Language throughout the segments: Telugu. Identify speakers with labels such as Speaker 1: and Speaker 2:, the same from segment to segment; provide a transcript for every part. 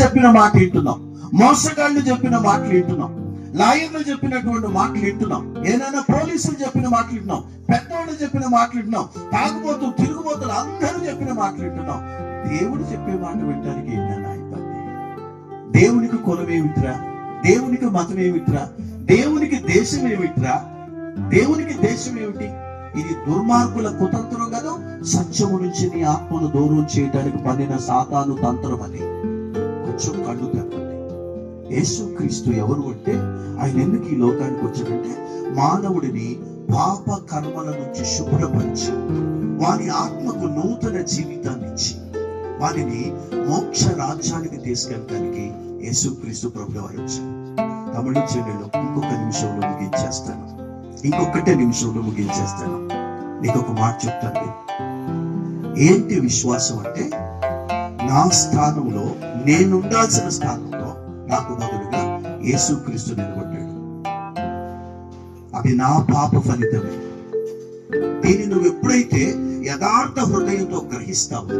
Speaker 1: చెప్పిన మాట వింటున్నాం, మోసగాళ్ళు చెప్పిన మాటలు వింటున్నాం, లాయర్లు చెప్పినటువంటి మాటలు వింటున్నాం, ఏదైనా పోలీసులు చెప్పిన మాటలు వింటున్నాం, పెద్దవాళ్ళు చెప్పిన మాటలు వింటున్నాం, తాగుబోతు తిరుగుబోతులు అందరూ చెప్పిన మాటలు వింటున్నాం. దేవుడు చెప్పే మాట వినడానికి ఏంటన్నా ఇబ్బంది? దేవునికి కులం ఏమిట్రా? దేవునికి మతం ఏమిట్రా? దేవునికి దేశం ఏమిట్రా? దేవునికి దేశం ఏమిటి? ఇది దుర్మార్గుల కుతంత్రం కదా. సత్యము నుంచి నీ ఆత్మను దూరం చేయడానికి పడిన సాతాను తంత్రం అని కొంచెం కళ్ళు తెప్పండి. యేసుక్రీస్తు ఎవరు అంటే, ఆయన ఎందుకు ఈ లోకానికి వచ్చాడంటే, మానవుడిని పాప కర్మల నుంచి శుభ్రపరిచి వారి ఆత్మకు నూతన జీవితాన్ని ఇచ్చి వారిని మోక్ష రాజ్యానికి తీసుకెళ్ళడానికి యేసుక్రీస్తు ప్రభువు వారు వచ్చారు. తమిళ చెల్లెలు ఇంకొక నిమిషంలో ముగించేస్తాను, ఇంకొకటే నిమిషంలో ముగించేస్తాను. నీకు ఒక మాట చెప్తాను. ఏంటి విశ్వాసం అంటే, నా స్థానంలో, నేనుండాల్సిన స్థానంలో నాకు బదులుగా యేసుక్రీస్తు నిలబడ్డాడు. అది నా పాప ఫలితమే. దీన్ని నువ్వు ఎప్పుడైతే యథార్థ హృదయంతో గ్రహిస్తావో,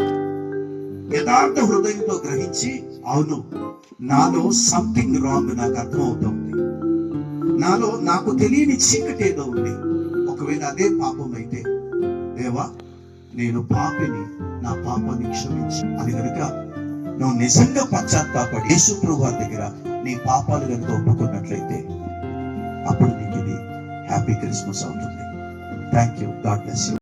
Speaker 1: యథార్థ హృదయంతో గ్రహించి, అవును నాలో సంథింగ్ రాంగ్ నాకు అర్థమవుతుంది, నాలో నాకు తెలియని చీకటి ఏదో ఉంది, ఒకవేళ అదే పాపం అయితే, దేవా నేను పాపిని, నా పాపాన్ని క్షమించి అని కనుక నువ్వు నిజంగా పశ్చాత్తాపడి యేసు ప్రభువు వారి దగ్గర నీ పాపాలు కనుక ఒప్పుకున్నట్లయితే, అప్పుడు నీకు ఇది హ్యాపీ క్రిస్మస్ అవుతుంది. Thank you. God bless you.